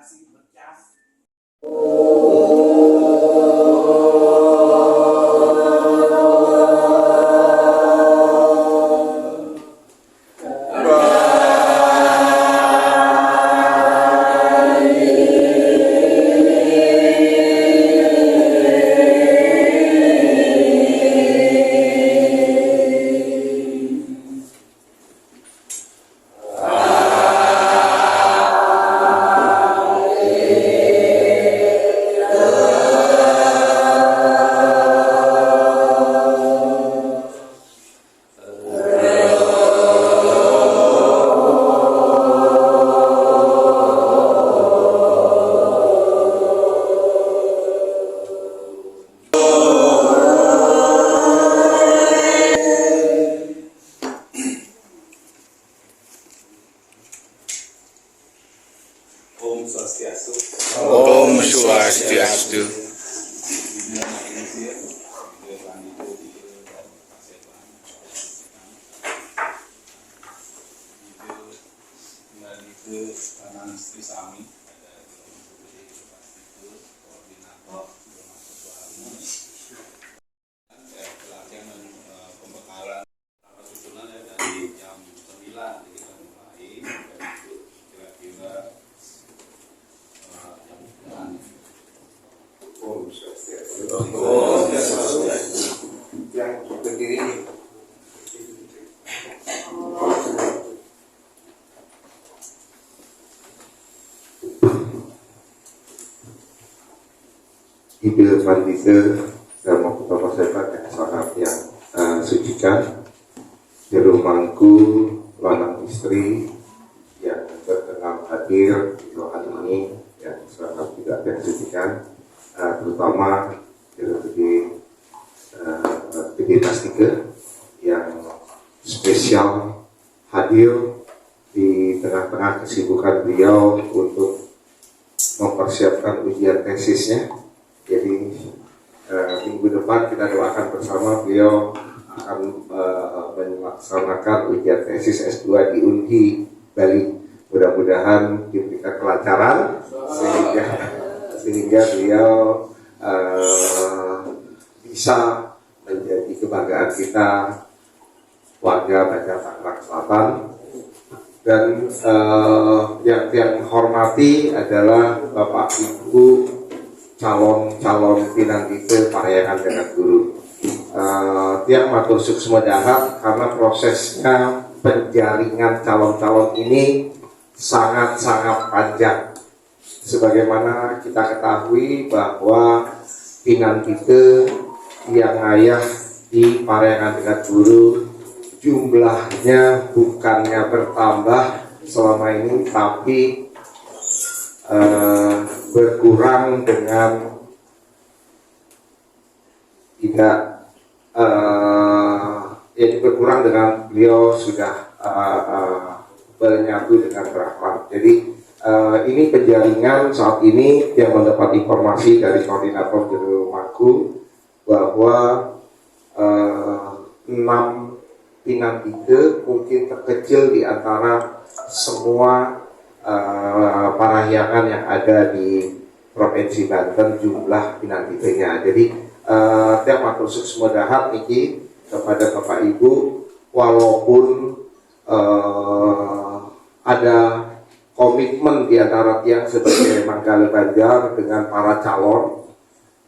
masih bercas. Om Swastiastu. Om Swastiastu. Pembekalan susunan dari jam 9 kita mulai dan itu kira-kira jam 9. Om Swastiastu. Om Swastiastu. Yang berdiri Ibu Pandita dan Bapak Sepak yang sangat yang sucikan di rumahku lanang istri yang berkenan hadir di ruangan ini yang sangat tidak yang sucikan, terutama di Kelas 3 yang spesial hadir di tengah-tengah kesibukan beliau untuk mempersiapkan ujian tesisnya. Jadi minggu depan kita doakan bersama beliau akan melaksanakan ujian tesis S2 di UNHI Bali. Mudah-mudahan diberikan kelancaran sehingga beliau bisa menjadi kebanggaan kita warga Banjar Tangerang Selatan. Dan yang hormati adalah Bapak Ibu calon pinangkite Parahyangan Jagat Guru. Tiap matur suksma dahar karena prosesnya penjaringan calon-calon ini sangat-sangat panjang. Sebagaimana kita ketahui bahwa pinangkite yang ayah di Parahyangan Jagat Guru jumlahnya bukannya bertambah selama ini, tapi berkurang dengan tidak berkurang dengan beliau sudah menyatu dengan berakhlak. Jadi ini penjaringan saat ini yang mendapat informasi dari koordinator di rumahku bahwa 6 pinangkite mungkin terkecil di antara semua parahyangan yang ada di Provinsi Banten jumlah pinangkitenya. Jadi tiap matur suksma dahar niki kepada Bapak Ibu, walaupun ada komitmen di antara tiang sebagai Manggala Banjar dengan para calon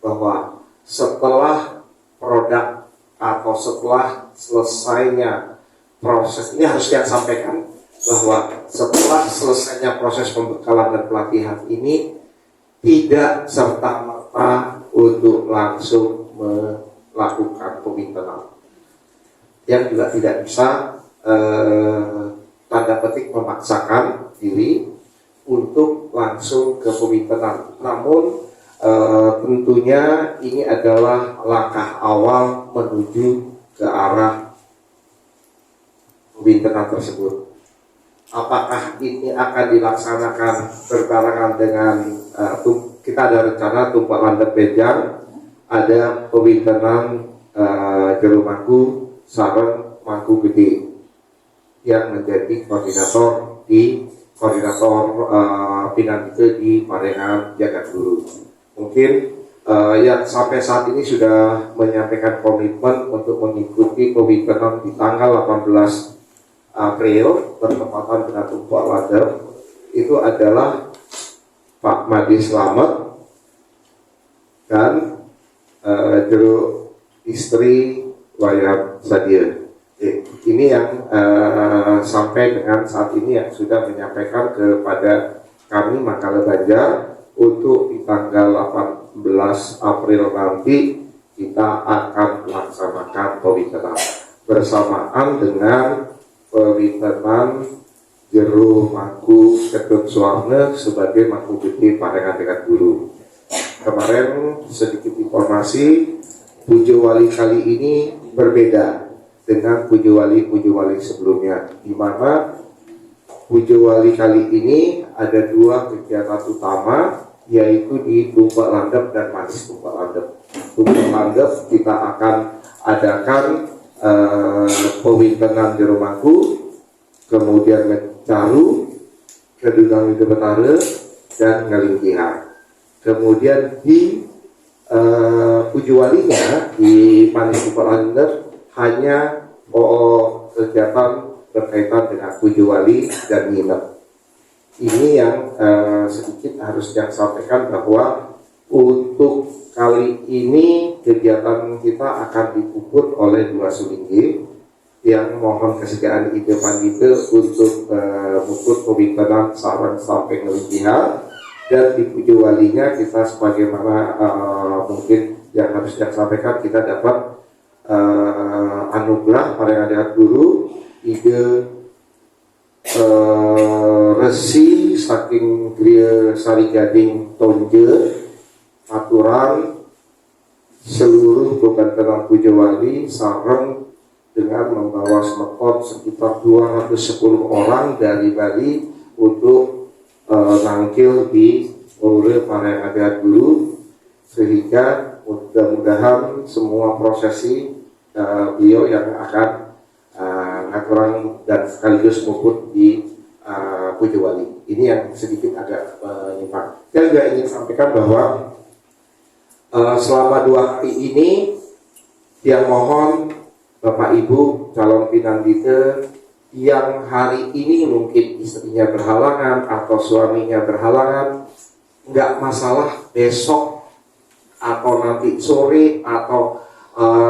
bahwa setelah produk atau setelah selesainya proses ini harus saya sampaikan bahwa setelah selesainya proses pembekalan dan pelatihan ini tidak serta-merta untuk langsung melakukan pembinaan, yang juga tidak bisa tanda petik memaksakan diri untuk langsung ke pembinaan. Namun tentunya ini adalah langkah awal menuju ke arah pembinaan tersebut. Apakah ini akan dilaksanakan berbarengan dengan kita ada rencana Tumpak Landep Bejang, ada pembinaan Jerumangku Sareng Mangku Gede yang menjadi koordinator di koordinator Pinandite di Parengan Jagat Guru. Mungkin yang sampai saat ini sudah menyampaikan komitmen untuk mengikuti pemimpinan di tanggal 18 April bertepatan dengan Tumpah Landep itu adalah Pak Madi Slamet dan juru istri Wayam Sadir. Ini yang sampai dengan saat ini yang sudah menyampaikan kepada kami Mangkala Banjar untuk di tanggal 18 April nanti kita akan melaksanakan pemimpinan bersamaan dengan pemimpinan Jero Mangku Ketut Suwarna sebagai Mangku Gede Parengan Jagat Guru. Kemarin sedikit informasi, Pujo Wali kali ini berbeda dengan Pujo Wali sebelumnya, di mana Pujo Wali kali ini ada dua kegiatan utama, yaitu di Tumpah Landep dan Manis Tumpah Landep. Tumpah Landep kita akan adakan pemimpinan Jero Mangku, kemudian Mencaru, Kedudang Ide Betara, dan Ngalingkihan. Kemudian di Pujo Walinya di Manis Tumpah Landep hanya kegiatan berkaitan dengan Pujo Wali dan nginep. Ini yang sedikit harus yang sampaikan bahwa untuk kali ini kegiatan kita akan dipuput oleh dua sulinggi yang mohon kesediaan Ide Pandite untuk muput pemimpinan Sarang sampai Ngelingkihan, dan di Pujo Walinya kita sebagaimana mungkin yang harus saya sampaikan, kita dapat anugerah Parengan Jagat Guru ide resi saking Griya Sari Gading Tonje aturan seluruh bebantenan Pujo Wali sareng dengan membawa semekot sekitar 210 orang dari Bali untuk nangkil di oleh Parengan Jagat Guru, sehingga mudah-mudahan semua prosesi beliau yang akan ngaturang dan sekaligus muput di Pujo Wali. Ini yang sedikit agak menyimpang. Saya juga ingin sampaikan bahwa selama 2 hari ini yang mohon Bapak Ibu calon Pinandite yang hari ini mungkin istrinya berhalangan atau suaminya berhalangan, nggak masalah, besok atau nanti sore atau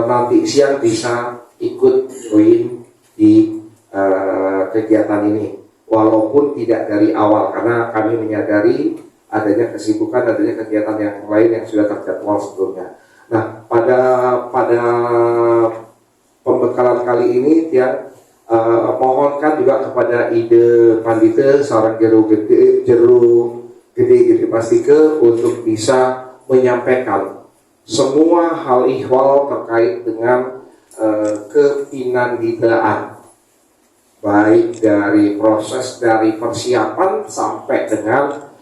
nanti siang bisa ikut join di kegiatan ini, walaupun tidak dari awal, karena kami menyadari adanya kesibukan, adanya kegiatan yang lain yang sudah terjadwal sebelumnya. Nah, pada pembekalan kali ini ya mohonkan juga kepada Ide Pandite sareng Jero Gede Pastike untuk bisa menyampaikan semua hal ihwal terkait dengan kepinanditaan, baik dari proses dari persiapan sampai dengan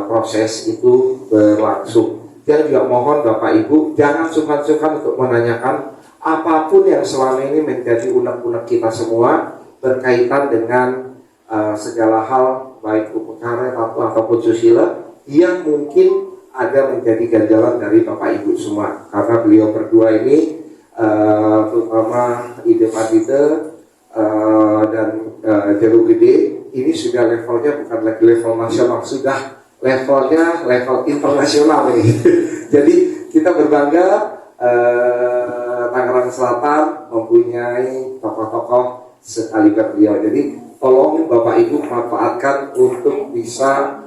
proses itu berlangsung. Dan juga mohon Bapak Ibu jangan sungkan-sungkan untuk menanyakan apapun yang selama ini menjadi unek-unek kita semua berkaitan dengan segala hal, baik upacara ataupun susila yang mungkin ada menjadi ganjalan dari Bapak Ibu semua. Karena beliau berdua ini terutama Ide Pandite dan Jero Gede ini sudah levelnya bukan lagi level nasional, sudah levelnya level internasional ini. Jadi kita berbangga Tangerang Selatan mempunyai tokoh-tokoh sekaliber beliau. Jadi tolong Bapak Ibu manfaatkan untuk bisa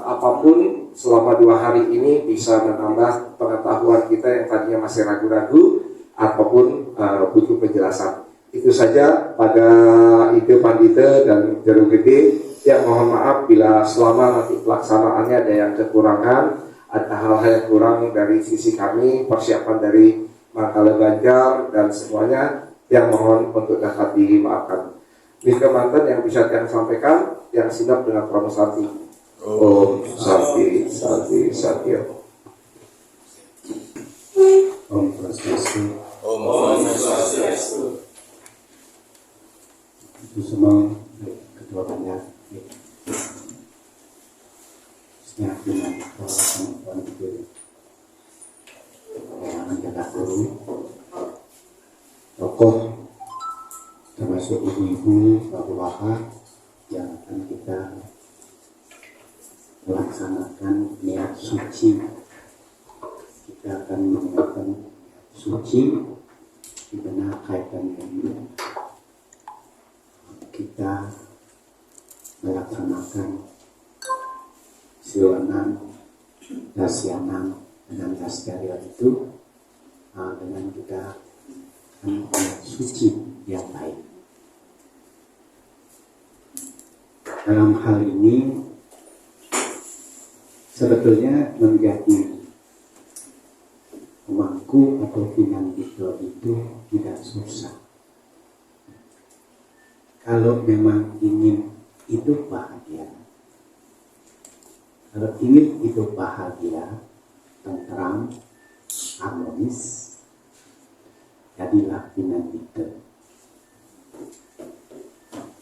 apapun selama 2 hari ini bisa menambah pengetahuan kita yang tadinya masih ragu-ragu ataupun butuh penjelasan. Itu saja pada Ide Pandite dan Jero Gede. Ya mohon maaf bila selama nanti pelaksanaannya ada yang kekurangan, ada hal-hal yang kurang dari sisi kami, persiapan dari Mangkala Banjar dan semuanya, yang mohon untuk dapat dimaafkan. Mika Mantan yang bisa yang sampaikan, yang sinap dengan Pramu Santi. Om Santi, Santi, Santi. Om Swastiastu. Om Swastiastu. Itu semua ketua banyak. Ya, dengan teman-teman itu menjaga guru, tokoh, termasuk ibu-ibu, bapak-bapak yang akan kita melaksanakan niat suci. Kita akan menggunakan suci di mana kaitan dengan kita melaksanakan siwanan, dasyanam, dan daskarya itu dengan kita suci yang baik. Dalam hal ini sebetulnya menjadi pemangku atau pinanggito itu tidak susah. Kalau memang ingin hidup bahagia, kalau ingin hidup bahagia, tentram, harmonis, jadilah pinanggito,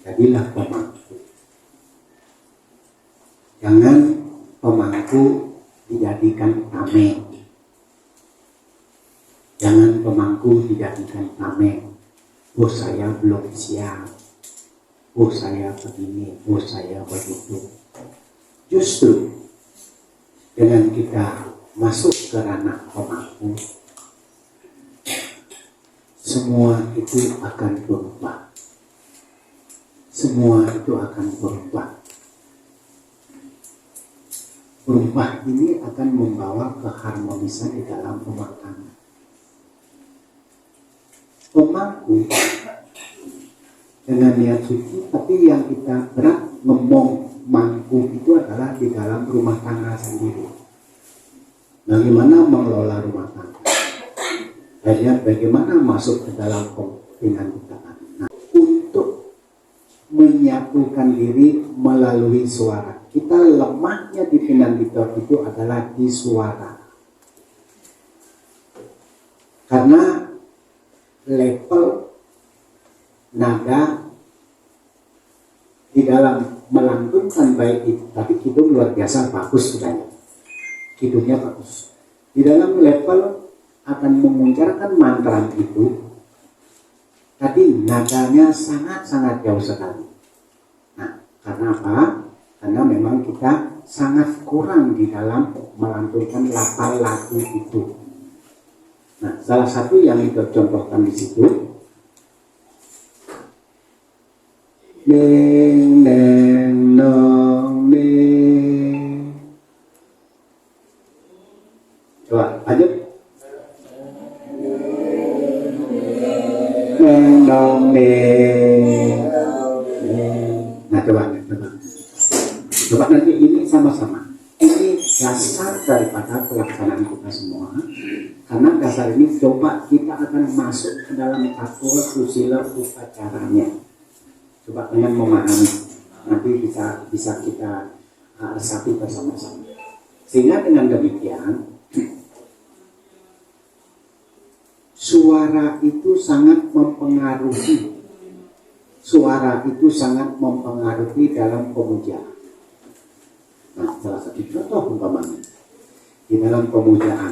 jadilah pemangku. Jangan pemangku dijadikan tameng. Jangan pemangku dijadikan tameng. Oh saya belum siap. Oh saya begini. Oh saya begitu. Justru dengan kita masuk ke ranah pemangku, semua itu akan berubah. Semua itu akan berubah. Berubah ini akan membawa keharmonisan di dalam rumah tangga. Pemangku dengan niat suci, tapi yang kita berat ngomong mangku itu adalah di dalam rumah tangga sendiri. Bagaimana mengelola rumah tangga? Dan bagaimana masuk ke dalam pinanggitoan. Nah, untuk menyatukan diri melalui suara. Kita lemahnya di pinanggito itu adalah di suara. Karena level nada di dalam melantunkan baik itu, tapi kidung luar biasa bagus sebenarnya. Kidungnya bagus. Di dalam level akan memuncarkan mantra itu, tadi nadanya sangat-sangat jauh sekali. Nah, karena apa? Karena memang kita sangat kurang di dalam melantunkan lapal lagu itu. Nah, salah satu yang kita contohkan di situ, neng neng nong neng. Coba lanjut. Neng nong neng. Nah coba. Coba nanti ini sama-sama. Ini dasar daripada pelaksanaan kita semua. Karena dasar ini coba kita akan masuk ke dalam catur susila upacaranya. Coba dengan memahami. Nanti bisa kita resapi bersama-sama. Sehingga dengan demikian suara itu sangat mempengaruhi. Suara itu sangat mempengaruhi dalam pemujaan. Nah, salah satu contoh umpamanya di dalam pemujaan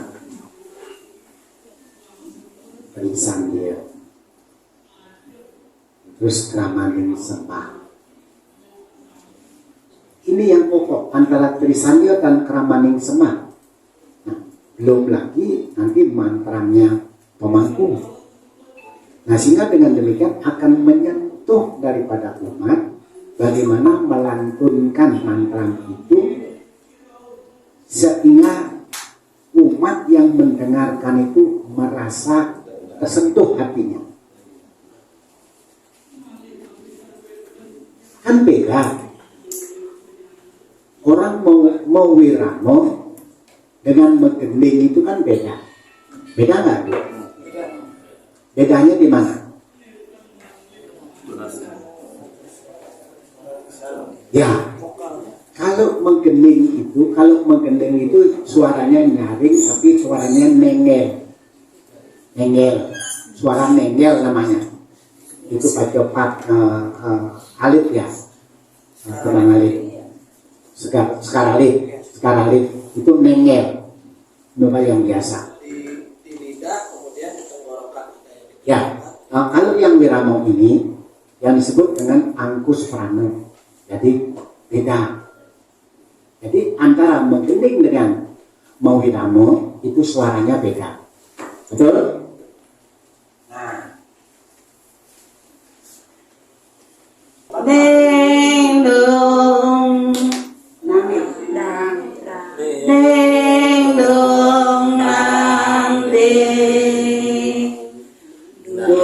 perisan dia, terus kramaning sembah. Ini yang pokok antara perisan dia dan kramaning sembah. Nah, belum lagi nanti mantranya pemangku. Nah, sehingga dengan demikian akan menyentuh daripada umat bagaimana melantunkan mantra itu sehingga umat yang mendengarkan itu merasa tersentuh hatinya. Kan beda. Orang mau wiramo dengan menggending itu kan beda. Beda nggak? Bedanya di mana? Ya, kalau menggending itu suaranya nyaring tapi suaranya nengel, suara nengel namanya. Itu pacopat alit ya, kemang alit, sekar alit, Sekarang itu nengel, Bapak yang biasa. Di lidah kemudian di tenggorokan. Ya, kalau yang Wiramo ini yang disebut dengan angkus prana. Jadi beda. Jadi antara menggending dengan mau Wiramo itu suaranya beda. Betul? Nah, Deng dong nang deng dong nang deng dong nang deng nang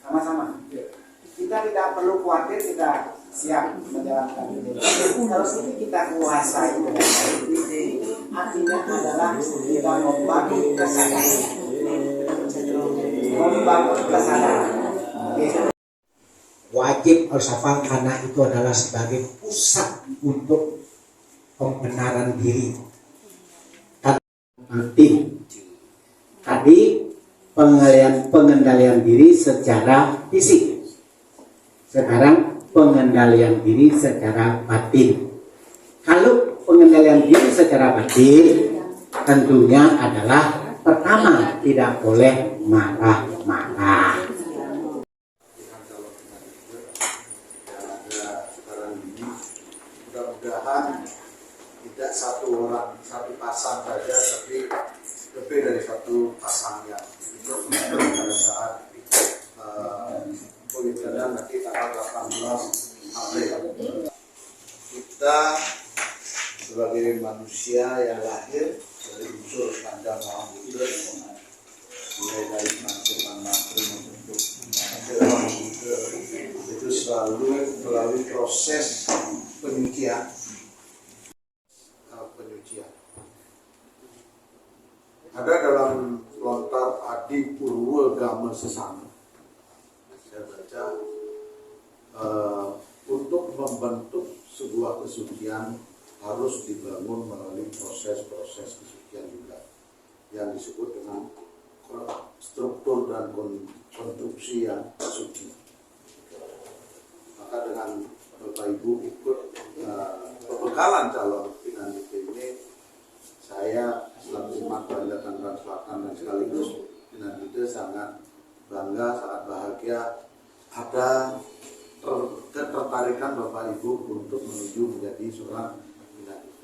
sama-sama. Kita tidak perlu khawatir, kita siap menjalankan ini. Kalau ini kita kuasai dengan baik, artinya adalah kita membangun kesadaran. Membangun kesadaran. Oke. Wajib harus hafal karena itu adalah sebagai pusat untuk pembenaran diri. Tadi pengendalian diri secara fisik. Sekarang pengendalian diri secara batin. Kalau pengendalian diri secara batin tentunya adalah pertama tidak boleh marah-marah. Mudah-mudahan tidak satu orang, satu pasang saja, tapi lebih dari satu pasang yang pada saat pemilihan nanti tanggal 18 April. Kita sebagai manusia yang lahir dari unsur kandang Mahabuddha, mulai dari mantul membentuk Mahabuddha, itu selalu melalui proses penyucian. Ada dalam lontar Adi Purwa Gama Sesana, saya baca untuk membentuk sebuah kesucian harus dibangun melalui proses-proses kesucian juga yang disebut dengan struktur dan konstruksi yang suci. Maka dengan Bapak Ibu ikut pembekalan calon pimpinan DPD, saya selaku umat Banda Tangerang Selatan dan sekaligus pimpinan DPD sangat bangga, sangat bahagia ada ketertarikan Bapak Ibu untuk menuju menjadi seorang pimpinan DPD.